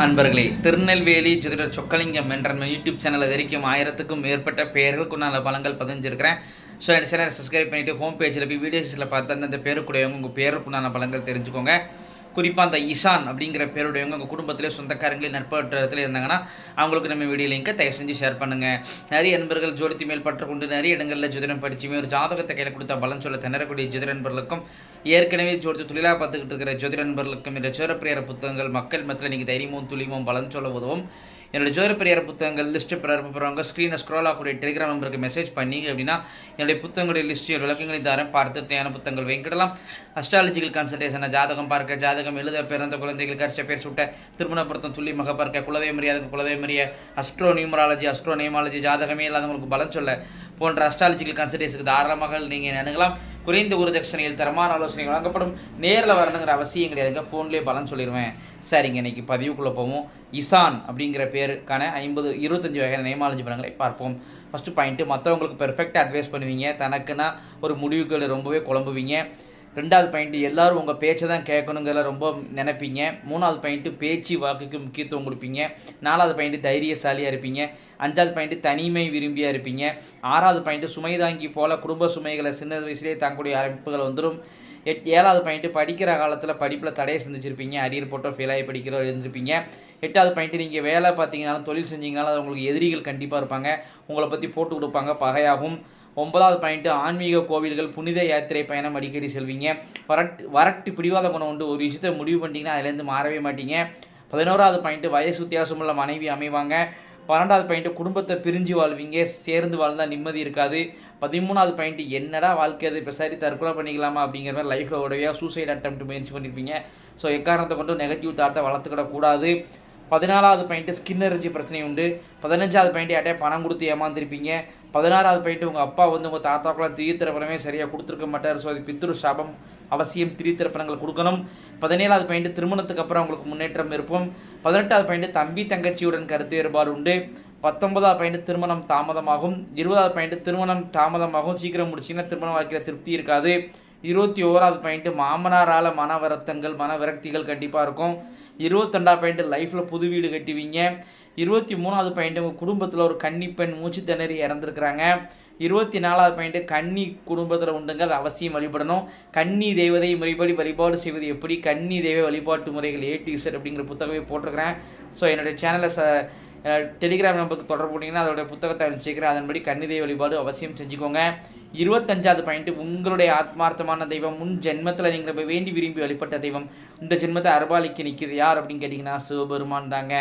அன்பர்களே, திருநெல்வேலி ஜோதிடர் சொக்கலிங்கம் என்ற நம்ம யூடியூப் சேனலில் வரைக்கும் 1000க்கும் மேற்பட்ட பெயர்களுக்குண்டான பலன்கள் பதிஞ்சிருக்கிறேன். ஸோ இந்த சேனலை சப்ஸ்கிரைப் பண்ணிவிட்டு ஹோம் பேஜில் போய் வீடியோஸில் பார்த்து அந்தந்த பேருக்குடையவங்க உங்கள் பேருக்குண்டான பலன்கள் தெரிஞ்சுக்கோங்க. குறிப்பாக அந்த இசான் அப்படிங்கிற பேருடையவங்க உங்கள் குடும்பத்திலே சொந்தக்காரங்களே நட்பற்றத்தில் இருந்தாங்கன்னா அவங்களுக்கு நம்ம வீடியோ லிங்கை தயவு செஞ்சு ஷேர் பண்ணுங்கள். நிறைய நண்பர்கள் ஜோதித்து மேல் பற்று கொண்டு நிறைய இடங்களில் ஜோதிடம் படிச்சுமே ஒரு ஜாதகத்தை கையில் கொடுத்த பலன் சொல்ல திணறக்கூடிய ஜோதிட நண்பர்களுக்கும் ஏற்கனவே ஜோதித்து தொழிலாக பார்த்துக்கிட்டு இருக்கிற ஜோதிட நண்பர்களுக்கும் இந்த ஜோதிடப்பிரியர புத்தகங்கள் மக்கள் மத்தியில் நீங்கள் தைரியமும் துளிமும் பலன் சொல்ல உதவும். என்னோடய ஜோதிடப்பிரியர புத்தகங்கள் லிஸ்ட்டு பிறப்புறவங்க ஸ்க்ரீனை ஸ்க்ரோல் ஆகக்கூடிய டெலிகிராம் நம்பருக்கு மெசேஜ் பண்ணிங்க அப்படின்னா என்னுடைய புத்தகங்களுடைய லிஸ்ட்டு விளக்கங்களை தரேன். பார்த்து தேவையான புத்தகங்கள் வாங்கிடலாம். அஸ்ட்ராலஜிக்கல் கன்சல்டேஷனை ஜாதகம் பார்க்க, ஜாதகம் எழுத, பிறந்த குழந்தைகளுக்கு அரிசி பேர் சுட்ட, திருமண பொருத்தம் துல்லியமாக பார்க்க, குலதெய்வமரியாதை, அஸ்ட்ரோ நியூமராலஜி, அஸ்ட்ரோ நியமாலஜி, ஜாதகமே இல்லாதவங்களுக்கு பலன் சொல்ல போன்ற அஸ்ட்ராலஜிக்கல் கன்சல்டேஷனுக்கு தாராளமாக நீங்கள் அணுகலாம். குறைந்த ஒரு தட்சணையில் தரமான ஆலோசனை வழங்கப்படும். நேரில் வரணுங்கிற அவசியம் கிடையாதுங்க, ஃபோன்லேயே பலன் சொல்லிடுவேன். சரிங்க, இன்றைக்கி பதிவுக்குள்ளே போவோம். இசான் அப்படிங்கிற பேருக்கான 25 வகையான நியமாலஜி பலன்களை பார்ப்போம். ஃபஸ்ட்டு பாயிண்ட்டு, மற்றவங்களுக்கு பெர்ஃபெக்டாக அட்வைஸ் பண்ணுவீங்க, தனக்குன்னா ஒரு முடிவுகளை ரொம்பவே குழம்புவீங்க. 2வது பாயிண்ட்டு, எல்லோரும் உங்கள் பேச்சை தான் கேட்கணுங்கிறத ரொம்ப நினைப்பீங்க. 3வது பாயிண்ட்டு, பேச்சு வாக்குக்கு முக்கியத்துவம் கொடுப்பீங்க. 4வது பாயிண்ட்டு, தைரியசாலியாக இருப்பீங்க. 5வது பாயிண்ட்டு, தனிமை விரும்பியாக இருப்பீங்க. 6வது பாயிண்ட்டு, சுமை தாங்கி போல் குடும்ப சுமைகளை சின்ன வயசுலேயே தாங்கக்கூடிய அமைப்புகள் வந்துடும். 7வது பாயிண்ட்டு, படிக்கிற காலத்தில் படிப்பில் தடையை சந்திச்சிருப்பீங்க, அரியர் போட்டோ ஃபெயிலாகி படிக்கிறோம் எழுந்திருப்பீங்க. 8வது பாயிண்ட்டு, நீங்கள் வேலை பார்த்தீங்கனாலும் தொழில் செஞ்சீங்கனாலும் அது உங்களுக்கு எதிரிகள் கண்டிப்பாக இருப்பாங்க, உங்களை பற்றி போட்டு கொடுப்பாங்க, பகையாகும். 9வது பாயிண்ட்டு, ஆன்மீக கோவில்கள், புனித யாத்திரை பயணம் அடிக்கடி செல்வீங்க. வரட்டு பிடிவாத குணம் உண்டு, ஒரு விஷயத்தை முடிவு பண்ணிட்டீங்கன்னா அதுலேருந்து மாறவே மாட்டீங்க. 11வது பாயிண்ட்டு, வயசு வித்தியாசமுள்ள மனைவி அமைவாங்க. 12வது பாயிண்ட்டு, குடும்பத்தை பிரிஞ்சு வாழ்வீங்க, சேர்ந்து வாழ்ந்தால் நிம்மதி இருக்காது. 13வது பாயிண்ட்டு, என்னடா வாழ்க்கை அது, இப்போ சரி தற்கொலை பண்ணிக்கலாமா அப்படிங்கிற மாதிரி லைஃப்பில் உடவையாக சூசைட் அட்டெம்ப்ட் முயற்சி பண்ணியிருப்பீங்க. ஸோ எக்காரணத்தை கொண்டு நெகட்டிவ் தாட்டை வளர்த்துக்கிடக்கூடாது. 14வது பாயிண்ட்டு, ஸ்கின் அலர்ஜி பிரச்சனை உண்டு. 15வது பாயிண்ட்டு, யார்ட்டே பணம் கொடுத்து ஏமாந்துருப்பீங்க. 16வது பாயிண்ட்டு, உங்கள் அப்பா உங்கள் தாத்தாக்கெல்லாம் திடீர்த்திறப்பணமே சரியாக கொடுத்துருக்க மாட்டார், ஸோ அது பித்ரு சாபம், அவசியம் திடீர்த்திறப்பணங்கள் கொடுக்கணும். 17வது பாயிண்ட்டு, திருமணத்துக்கு அப்புறம் உங்களுக்கு முன்னேற்றம் இருக்கும். 18வது பாயிண்ட்டு, தம்பி தங்கச்சியுடன் கருத்து வேறுபாடு உண்டு. 19வது பாயிண்ட்டு, திருமணம் தாமதமாகும். 20வது பாயிண்ட்டு, திருமணம் தாமதமாகும், சீக்கிரம் முடிச்சிங்கன்னா திருமண வாழ்க்கையில் திருப்தி இருக்காது. 21வது பாயிண்ட்டு, மாமனாரால் மன வருத்தங்கள், மன விரக்திகள் கண்டிப்பாக இருக்கும். 22வது பாயிண்ட்டு, லைஃப்பில் புது வீடு கட்டுவீங்க. 23வது பாயிண்ட்டு, உங்கள் குடும்பத்தில் ஒரு கன்னி பெண் மூச்சு திணறி இறந்துருக்குறாங்க. 24வது பாயிண்ட்டு, கன்னி குடும்பத்தில் உண்டுங்க, அது அவசியம் வழிபடணும். கன்னி தெய்வதை முறைப்படி வழிபாடு செய்வது எப்படி, கன்னி தெய்வ வழிபாட்டு முறைகள் A to Z அப்படிங்கிற புத்தகமே போட்டிருக்கிறேன். ஸோ என்னுடைய சேனலை டெலிகிராம் நம்பருக்கு தொடர்பு பண்ணிங்கன்னா அதோடைய புத்தகத்தை அனுப்பிச்சிக்கிறேன். அதன்படி கன்னிதெய்வ வழிபாடு அவசியம் செஞ்சுக்கோங்க. 25வது பாயிண்ட்டு, உங்களுடைய ஆத்மார்த்தமான தெய்வம், முன் ஜென்மத்தில் நீங்கள் வேண்டி விரும்பி வழிபட்ட தெய்வம் இந்த ஜென்மத்தை அர்பாலிக்கு நிற்கிது யார் அப்படின்னு கேட்டிங்கன்னா சிவபெருமான் தாங்க.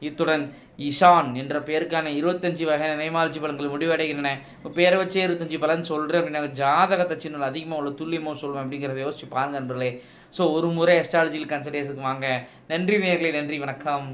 இத்துடன் இசான் என்ற பேருக்கான 25 வகையான நியமாலஜி பலன்கள் முடிவடைகின்றன. இப்போ பேரை வச்சே 25 பலன் சொல்கிறேன் அப்படின்னா ஜாதகத்தை சின்ன அதிகமாக உள்ள துல்லியமாக சொல்லுவேன் அப்படிங்கிறத யோசிச்சு பாருங்க நண்பர்களே. ஸோ ஒரு முறை அஸ்ட்ராலஜிக்கல் கன்சல்டேஷனுக்கு வாங்க. நன்றி நேயர்களே, நன்றி, வணக்கம்.